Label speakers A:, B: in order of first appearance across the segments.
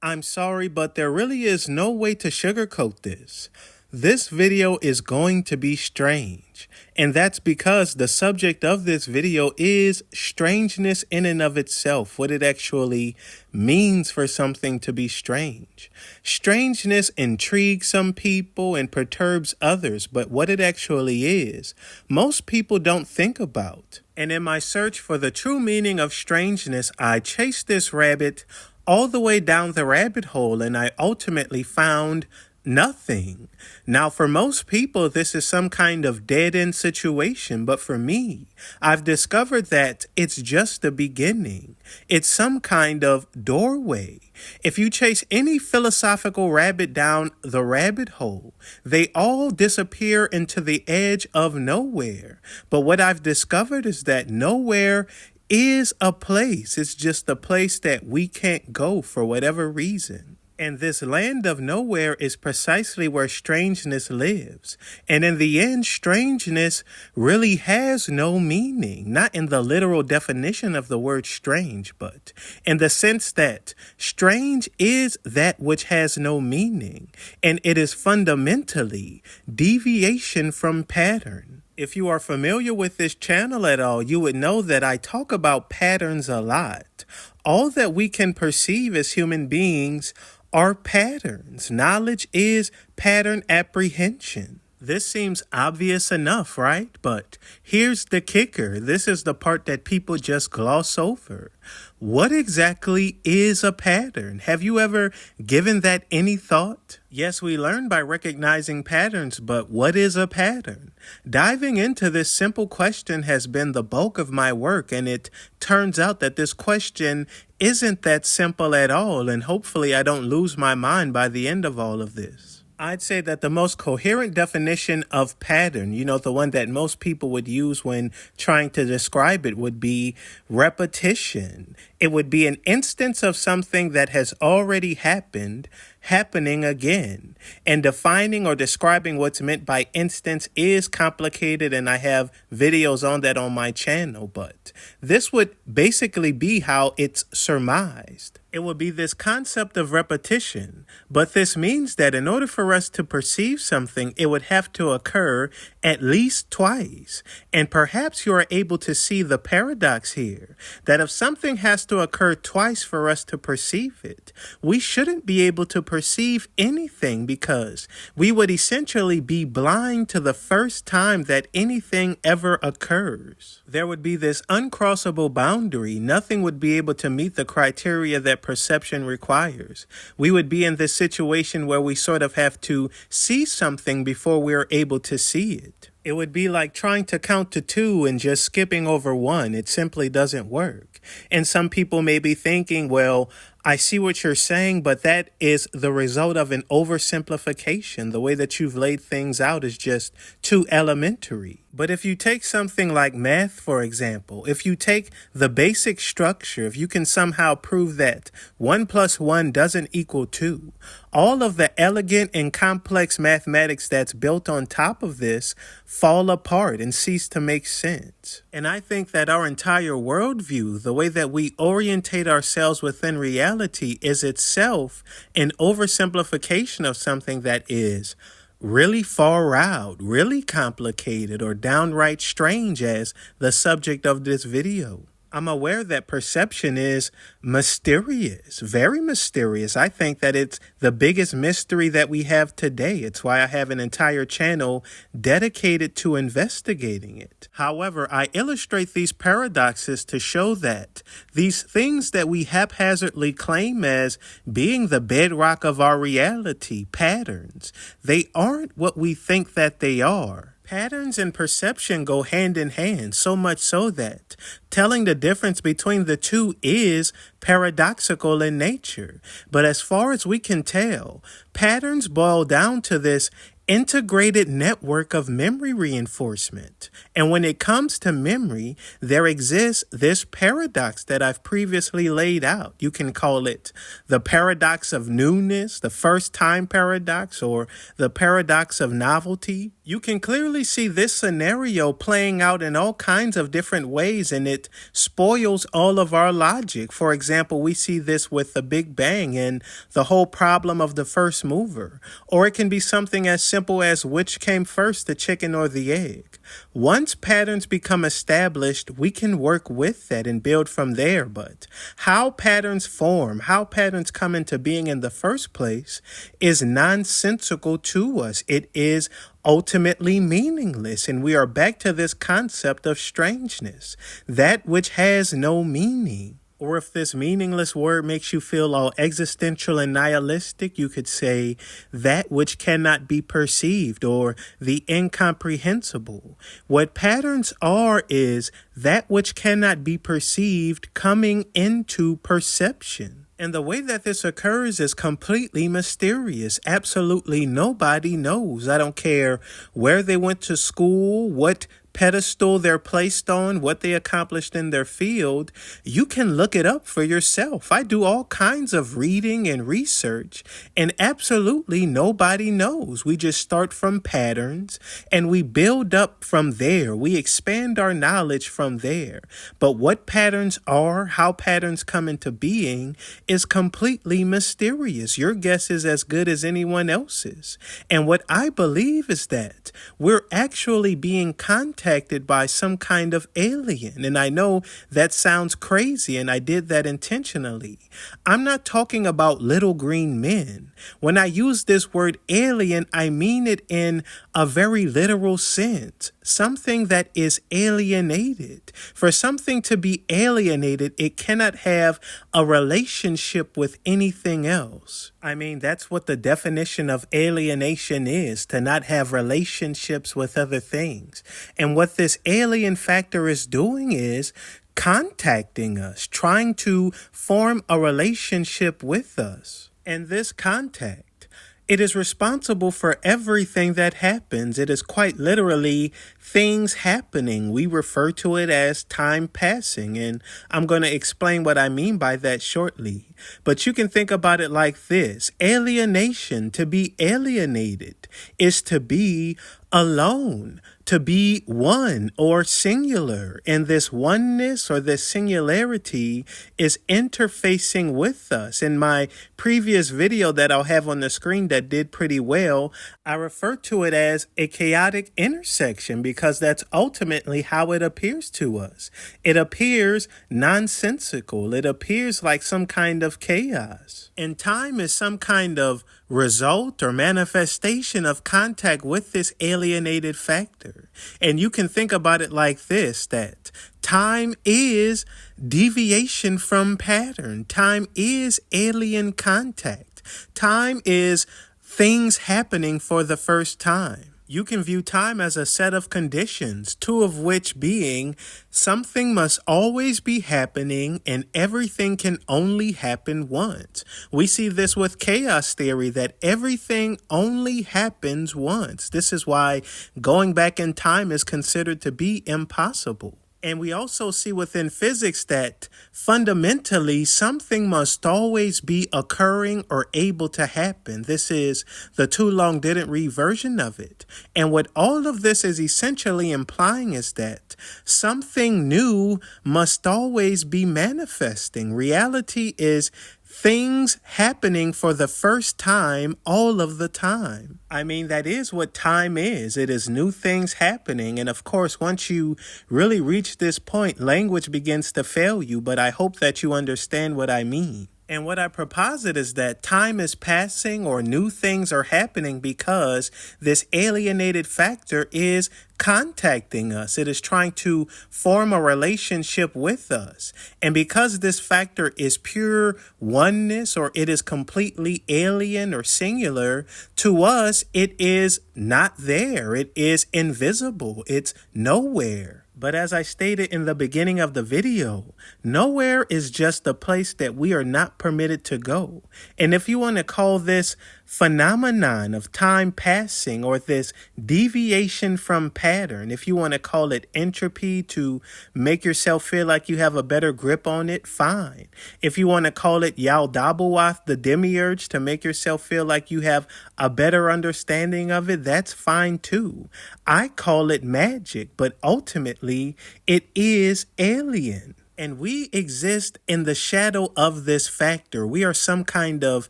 A: I'm sorry, but there really is no way to sugarcoat this. This video is going to be strange, and that's because the subject of this video is strangeness in and of itself, what it actually means for something to be strange. Strangeness intrigues some people and perturbs others, but what it actually is, most people don't think about. And in my search for the true meaning of strangeness, I chased this rabbit all the way down the rabbit hole, and I ultimately found nothing. Now, for most people, this is some kind of dead-end situation, but for me, I've discovered that it's just the beginning. It's some kind of doorway. If you chase any philosophical rabbit down the rabbit hole, they all disappear into the edge of nowhere. But what I've discovered is that nowhere is a place. It's just a place that we can't go for whatever reason. And this land of nowhere is precisely where strangeness lives. And in the end, strangeness really has no meaning, not in the literal definition of the word strange, but in the sense that strange is that which has no meaning, and it is fundamentally deviation from pattern. If you are familiar with this channel at all, you would know that I talk about patterns a lot. All that we can perceive as human beings are patterns. Knowledge is pattern apprehension. This seems obvious enough, right? But here's the kicker. This is the part that people just gloss over. What exactly is a pattern? Have you ever given that any thought? Yes, we learn by recognizing patterns, but what is a pattern? Diving into this simple question has been the bulk of my work, and it turns out that this question isn't that simple at all, and hopefully I don't lose my mind by the end of all of this. I'd say that the most coherent definition of pattern, the one that most people would use when trying to describe it, would be repetition. It would be an instance of something that has already happened, happening again. And defining or describing what's meant by instance is complicated, and I have videos on that on my channel, but this would basically be how it's surmised. It would be this concept of repetition, but this means that in order for us to perceive something, it would have to occur at least twice. And perhaps you are able to see the paradox here, that if something has to occur twice for us to perceive it, we shouldn't be able to perceive anything because we would essentially be blind to the first time that anything ever occurs. There would be this uncrossable boundary. Nothing would be able to meet the criteria that perception requires. We would be in this situation where we sort of have to see something before we're able to see it. It would be like trying to count to 2 and just skipping over 1. It simply doesn't work. And some people may be thinking, well, I see what you're saying, but that is the result of an oversimplification. The way that you've laid things out is just too elementary. But if you take something like math, for example, if you take the basic structure, if you can somehow prove that 1 + 1 doesn't equal 2, all of the elegant and complex mathematics that's built on top of this fall apart and cease to make sense. And I think that our entire worldview, the way that we orientate ourselves within reality, is itself an oversimplification of something that is really far out, really complicated, or downright strange, as the subject of this video. I'm aware that perception is mysterious, very mysterious. I think that it's the biggest mystery that we have today. It's why I have an entire channel dedicated to investigating it. However, I illustrate these paradoxes to show that these things that we haphazardly claim as being the bedrock of our reality, patterns, they aren't what we think that they are. Patterns and perception go hand in hand, so much so that telling the difference between the two is paradoxical in nature. But as far as we can tell, patterns boil down to this integrated network of memory reinforcement. And when it comes to memory, there exists this paradox that I've previously laid out. You can call it the paradox of newness, the first time paradox, or the paradox of novelty. You can clearly see this scenario playing out in all kinds of different ways, and it spoils all of our logic. For example, we see this with the Big Bang and the whole problem of the first mover. Or it can be something as simple as which came first, the chicken or the egg. Once patterns become established, we can work with that and build from there. But how patterns form, how patterns come into being in the first place is nonsensical to us. It is ultimately meaningless. And we are back to this concept of strangeness, that which has no meaning. Or if this meaningless word makes you feel all existential and nihilistic, you could say that which cannot be perceived, or the incomprehensible. What patterns are is that which cannot be perceived coming into perception. And the way that this occurs is completely mysterious. Absolutely nobody knows. I don't care where they went to school, what pedestal they're placed on, what they accomplished in their field. You can look it up for yourself. I do all kinds of reading and research, and absolutely nobody knows. We just start from patterns and we build up from there. We expand our knowledge from there. But what patterns are, how patterns come into being, is completely mysterious. Your guess is as good as anyone else's. And what I believe is that we're actually being contacted by some kind of alien. And I know that sounds crazy, and I did that intentionally. I'm not talking about little green men. When I use this word alien, I mean it in a very literal sense. Something that is alienated. For something to be alienated, it cannot have a relationship with anything else. I mean, that's what the definition of alienation is, to not have relationships with other things. And what this alien factor is doing is contacting us, trying to form a relationship with us. And this contact, it is responsible for everything that happens. It is quite literally things happening. We refer to it as time passing, and I'm going to explain what I mean by that shortly. But you can think about it like this. Alienation, to be alienated, is to be alone, to be one or singular. And this oneness or this singularity is interfacing with us. In my previous video that I'll have on the screen that did pretty well, I refer to it as a chaotic intersection because that's ultimately how it appears to us. It appears nonsensical. It appears like some kind of chaos. And time is some kind of result or manifestation of contact with this alienated factor. And you can think about it like this, that time is deviation from pattern. Time is alien contact. Time is things happening for the first time. You can view time as a set of conditions, two of which being something must always be happening and everything can only happen once. We see this with chaos theory, that everything only happens once. This is why going back in time is considered to be impossible. And we also see within physics that fundamentally something must always be occurring or able to happen. This is the too long didn't read version of it. And what all of this is essentially implying is that something new must always be manifesting. Reality is things happening for the first time all of the time. I mean, that is what time is. It is new things happening. And of course, once you really reach this point, language begins to fail you. But I hope that you understand what I mean. And what I proposit is that time is passing or new things are happening because this alienated factor is contacting us. It is trying to form a relationship with us. And because this factor is pure oneness or it is completely alien or singular, to us, it is not there. It is invisible. It's nowhere. But as I stated in the beginning of the video, nowhere is just a place that we are not permitted to go. And if you want to call this phenomenon of time passing or this deviation from pattern, if you want to call it entropy to make yourself feel like you have a better grip on it, fine. If you want to call it Yaldabaoth, the demiurge, to make yourself feel like you have a better understanding of it, that's fine too. I call it magic, but ultimately it is alien. And we exist in the shadow of this factor. We are some kind of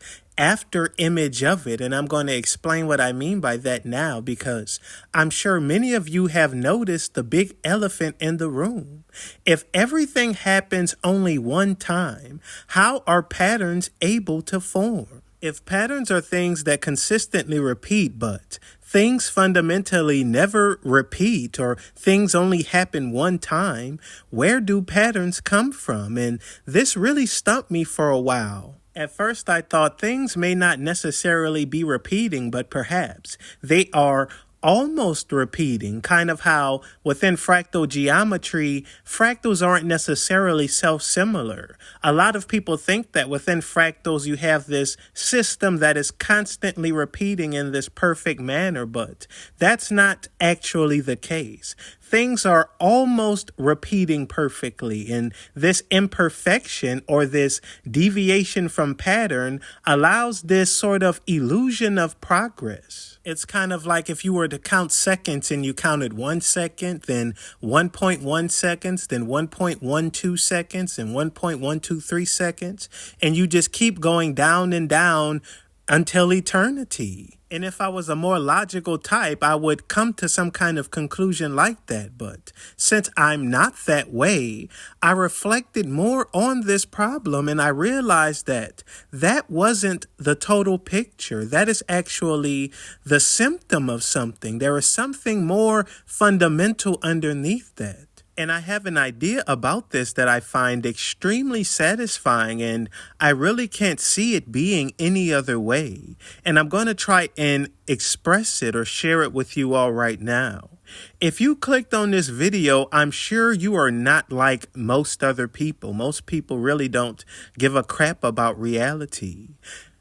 A: after image of it. And I'm going to explain what I mean by that now, because I'm sure many of you have noticed the big elephant in the room. If everything happens only one time, how are patterns able to form? If patterns are things that consistently repeat, but things fundamentally never repeat, or things only happen one time, where do patterns come from? And this really stumped me for a while. At first, I thought things may not necessarily be repeating, but perhaps they are almost repeating, kind of how within fractal geometry, fractals aren't necessarily self-similar. A lot of people think that within fractals you have this system that is constantly repeating in this perfect manner, but that's not actually the case. Things are almost repeating perfectly, and this imperfection or this deviation from pattern allows this sort of illusion of progress. It's kind of like if you were to count seconds and you counted 1 second, then 1.1 seconds, then 1.12 seconds, and 1.123 seconds, and you just keep going down and down until eternity. And if I was a more logical type, I would come to some kind of conclusion like that. But since I'm not that way, I reflected more on this problem and I realized that that wasn't the total picture. That is actually the symptom of something. There is something more fundamental underneath that. And I have an idea about this that I find extremely satisfying, and I really can't see it being any other way. And I'm going to try and express it or share it with you all right now. If you clicked on this video, I'm sure you are not like most other people. Most people really don't give a crap about reality.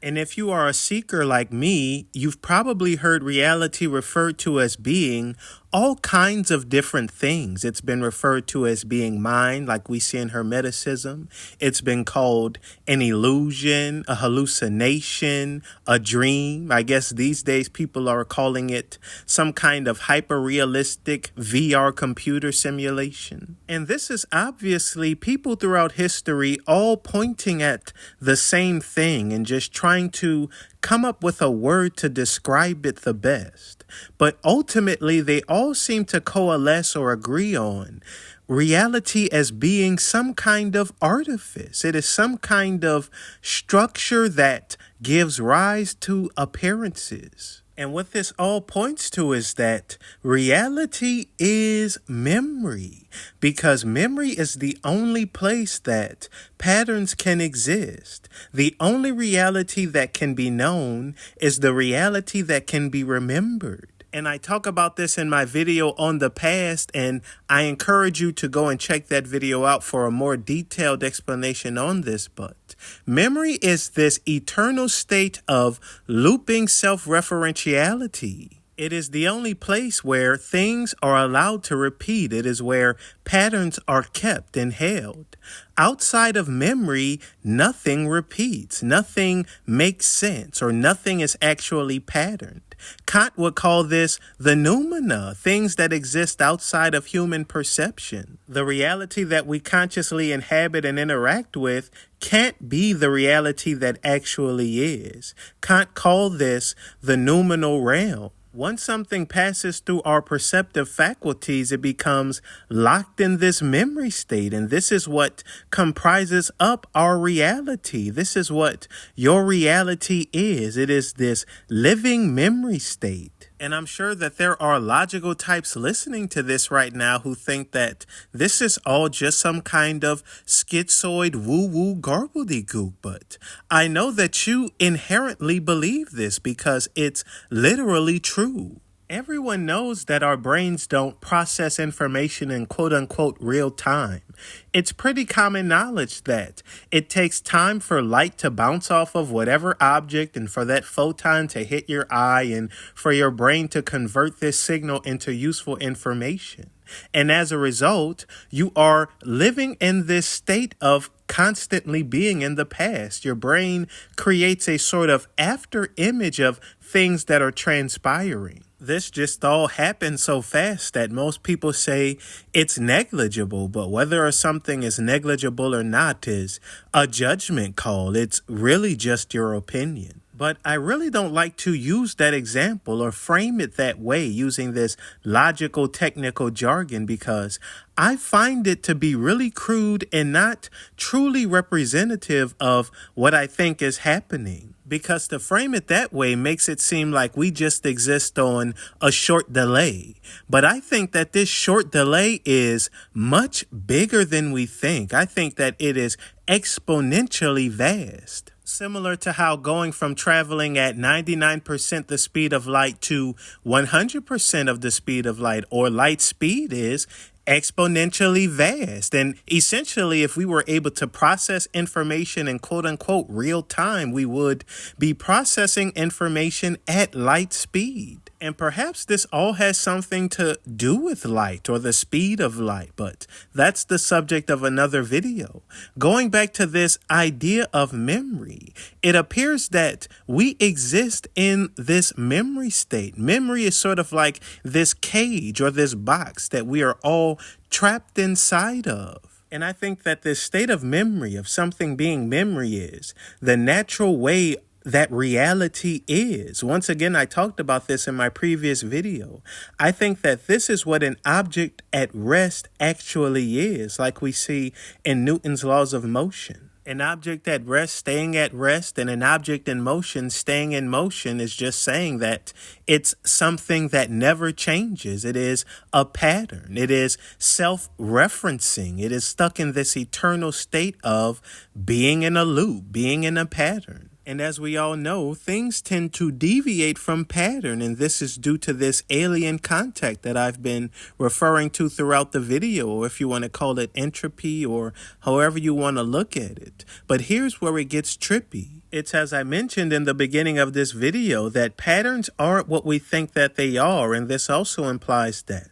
A: And if you are a seeker like me, you've probably heard reality referred to as being all kinds of different things. It's been referred to as being mind, like we see in Hermeticism. It's been called an illusion, a hallucination, a dream. I guess these days people are calling it some kind of hyper-realistic VR computer simulation. And this is obviously people throughout history all pointing at the same thing and just trying to come up with a word to describe it the best. But ultimately, they all seem to coalesce or agree on reality as being some kind of artifice. It is some kind of structure that gives rise to appearances. And what this all points to is that reality is memory, because memory is the only place that patterns can exist. The only reality that can be known is the reality that can be remembered. And I talk about this in my video on the past, and I encourage you to go and check that video out for a more detailed explanation on this. But memory is this eternal state of looping self-referentiality. It is the only place where things are allowed to repeat. It is where patterns are kept and held. Outside of memory, nothing repeats, nothing makes sense, or nothing is actually patterned. Kant would call this the noumena, things that exist outside of human perception. The reality that we consciously inhabit and interact with can't be the reality that actually is. Kant called this the noumenal realm. Once something passes through our perceptive faculties, it becomes locked in this memory state. And this is what comprises up our reality. This is what your reality is. It is this living memory state. And I'm sure that there are logical types listening to this right now who think that this is all just some kind of schizoid woo-woo garbledygook. But I know that you inherently believe this because it's literally true. Everyone knows that our brains don't process information in quote unquote real time. It's pretty common knowledge that it takes time for light to bounce off of whatever object and for that photon to hit your eye and for your brain to convert this signal into useful information. And as a result, you are living in this state of constantly being in the past. Your brain creates a sort of after image of things that are transpiring. This just all happens so fast that most people say it's negligible, but whether something is negligible or not is a judgment call. It's really just your opinion. But I really don't like to use that example or frame it that way using this logical, technical jargon because I find it to be really crude and not truly representative of what I think is happening. Because to frame it that way makes it seem like we just exist on a short delay. But I think that this short delay is much bigger than we think. I think that it is exponentially vast. Similar to how going from traveling at 99% the speed of light to 100% of the speed of light or light speed is exponentially vast. And essentially, if we were able to process information in quote unquote real time, we would be processing information at light speed. And perhaps this all has something to do with light or the speed of light, but that's the subject of another video. Going back to this idea of memory, it appears that we exist in this memory state. Memory is sort of like this cage or this box that we are all trapped inside of. And I think that this state of memory, of something being memory, is the natural way that reality is. Once again, I talked about this in my previous video. I think that this is what an object at rest actually is, like we see in Newton's laws of motion. An object at rest staying at rest and an object in motion staying in motion is just saying that it's something that never changes. It is a pattern. It is self-referencing. It is stuck in this eternal state of being in a loop, being in a pattern. And as we all know, things tend to deviate from pattern, and this is due to this alien contact that I've been referring to throughout the video, or if you want to call it entropy, or however you want to look at it. But here's where it gets trippy. It's as I mentioned in the beginning of this video that patterns aren't what we think that they are, and this also implies that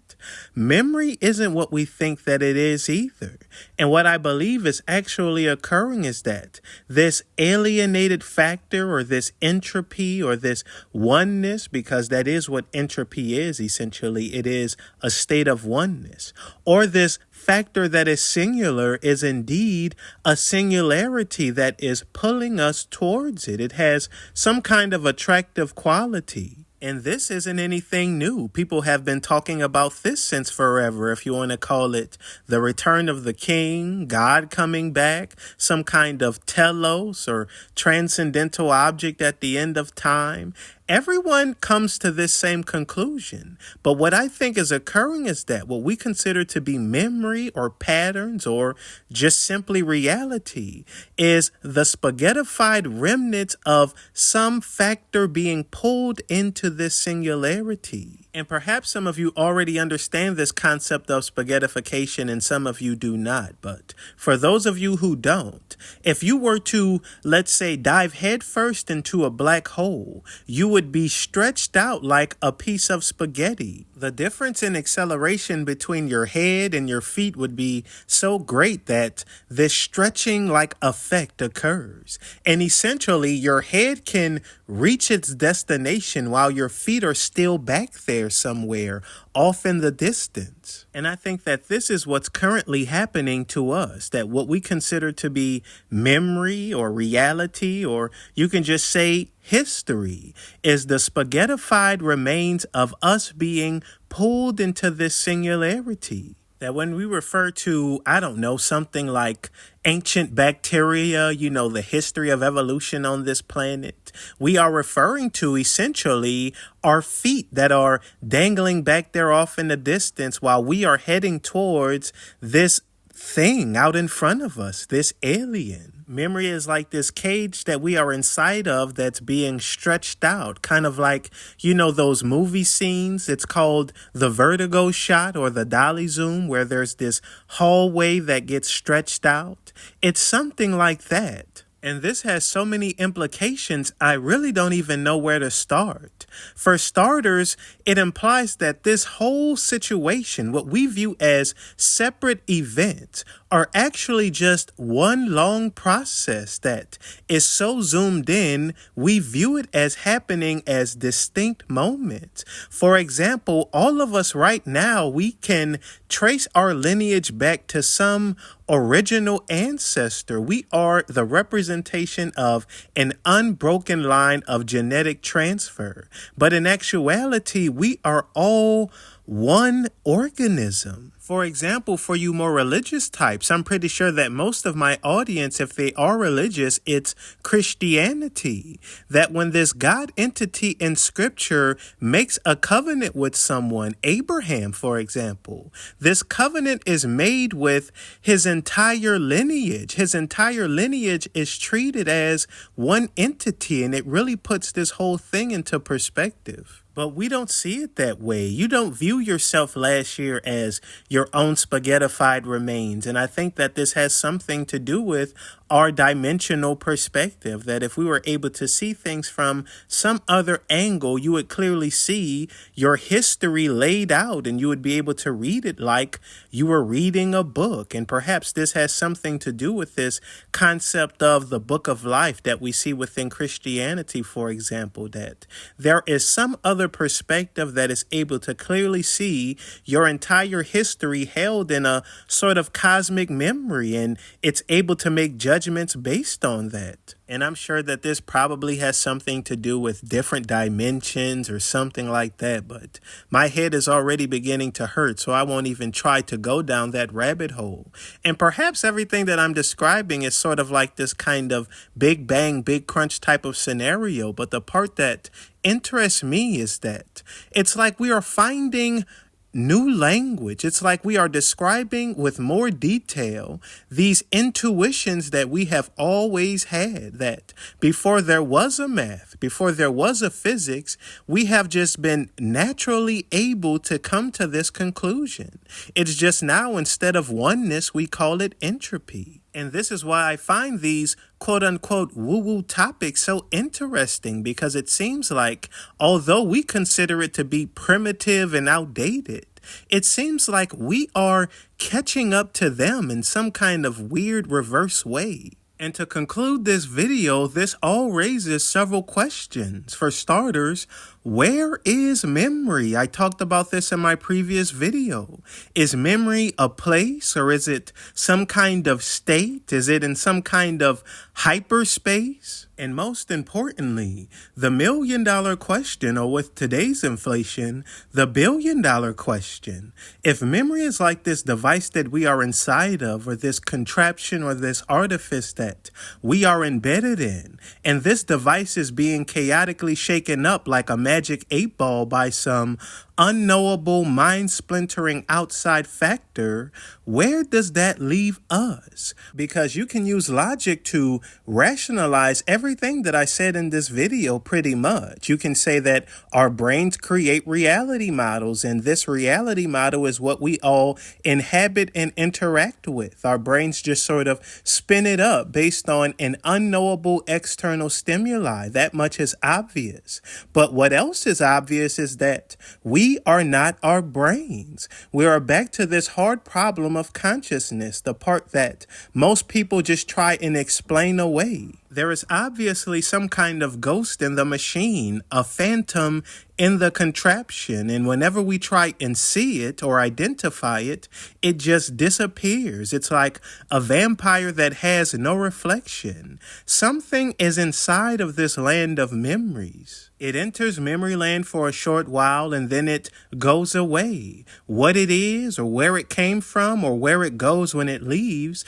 A: memory isn't what we think that it is either. And what I believe is actually occurring is that this alienated factor or this entropy or this oneness, because that is what entropy is essentially, it is a state of oneness, or this factor that is singular is indeed a singularity that is pulling us towards it. It has some kind of attractive quality. And this isn't anything new. People have been talking about this since forever, if you want to call it the return of the king, God coming back, some kind of telos or transcendental object at the end of time. Everyone comes to this same conclusion. But what I think is occurring is that what we consider to be memory or patterns or just simply reality is the spaghettified remnants of some factor being pulled into this singularity. And perhaps some of you already understand this concept of spaghettification and some of you do not. But for those of you who don't, if you were to, let's say, dive headfirst into a black hole, you would be stretched out like a piece of spaghetti. The difference in acceleration between your head and your feet would be so great that this stretching like effect occurs. And essentially, your head can reach its destination while your feet are still back there somewhere, off in the distance. And I think that this is what's currently happening to us, that what we consider to be memory or reality, or you can just say history, is the spaghettified remains of us being pulled into this singularity. That when we refer to, I don't know, something like ancient bacteria, the history of evolution on this planet, we are referring to essentially our feet that are dangling back there off in the distance while we are heading towards this thing out in front of us, this alien. Memory is like this cage that we are inside of that's being stretched out, kind of like, those movie scenes. It's called the vertigo shot or the dolly zoom, where there's this hallway that gets stretched out. It's something like that. And this has so many implications, I really don't even know where to start. For starters, it implies that this whole situation, what we view as separate events, are actually just one long process that is so zoomed in, we view it as happening as distinct moments. For example, all of us right now, we can trace our lineage back to some original ancestor. We are the representation of an unbroken line of genetic transfer. But in actuality, we are all one organism. For example, for you more religious types, I'm pretty sure that most of my audience, if they are religious, it's Christianity. That when this God entity in scripture makes a covenant with someone, Abraham, for example, this covenant is made with his entire lineage. His entire lineage is treated as one entity, and it really puts this whole thing into perspective. But we don't see it that way. You don't view yourself last year as your own spaghettified remains. And I think that this has something to do with our dimensional perspective, that if we were able to see things from some other angle, you would clearly see your history laid out and you would be able to read it like you were reading a book. And perhaps this has something to do with this concept of the book of life that we see within Christianity, for example, that there is some other perspective that is able to clearly see your entire history held in a sort of cosmic memory, and it's able to make judgments based on that. And I'm sure that this probably has something to do with different dimensions or something like that, but my head is already beginning to hurt, so I won't even try to go down that rabbit hole. And perhaps everything that I'm describing is sort of like this kind of Big Bang, Big Crunch type of scenario, but the part that interests me is that it's like we are finding new language. It's like we are describing with more detail these intuitions that we have always had, that before there was a math, before there was a physics, we have just been naturally able to come to this conclusion. It's just now, instead of oneness, we call it entropy. And this is why I find these quote unquote woo-woo topics so interesting, because it seems like although we consider it to be primitive and outdated, it seems like we are catching up to them in some kind of weird reverse way. And to conclude this video, this all raises several questions. For starters, where is memory? I talked about this in my previous video. Is memory a place, or is it some kind of state? Is it in some kind of hyperspace? And most importantly, the $1 million question, or with today's inflation, the $1 billion question. If memory is like this device that we are inside of, or this contraption or this artifice that we are embedded in, and this device is being chaotically shaken up like a magic 8-ball by some unknowable mind-splintering outside factor, where does that leave us? Because you can use logic to rationalize everything that I said in this video pretty much. You can say that our brains create reality models, and this reality model is what we all inhabit and interact with. Our brains just sort of spin it up based on an unknowable external stimuli. That much is obvious. But what else is obvious is that we are not our brains. We are back to this hard problem of consciousness, the part that most people just try and explain away. There is obviously some kind of ghost in the machine, a phantom in the contraption, and whenever we try and see it or identify it, it just disappears. It's like a vampire that has no reflection. Something is inside of this land of memories. It enters memory land for a short while and then it goes away. What it is, or where it came from, or where it goes when it leaves,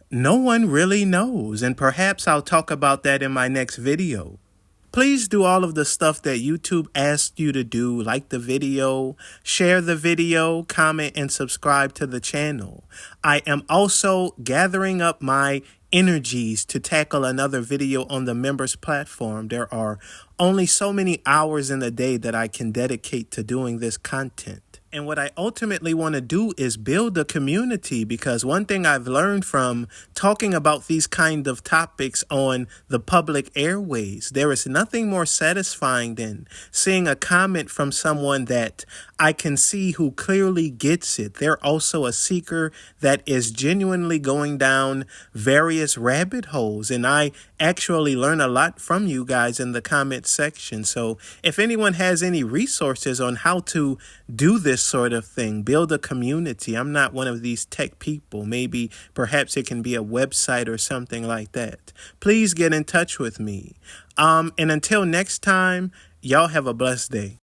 A: no one really knows, and perhaps I'll talk about that in my next video. please do all of the stuff that YouTube asked you to do, like the video, share the video, comment, and subscribe to the channel. I am also gathering up my energies to tackle another video on the members platform. There are only so many hours in the day that I can dedicate to doing this content. And what I ultimately want to do is build a community, because one thing I've learned from talking about these kind of topics on the public airways, there is nothing more satisfying than seeing a comment from someone that I can see who clearly gets it. They're also a seeker that is genuinely going down various rabbit holes. And I actually learn a lot from you guys in the comment section. So if anyone has any resources on how to do this sort of thing, build a community. I'm not one of these tech people. Maybe perhaps it can be a website or something like that. Please get in touch with me. And until next time, y'all have a blessed day.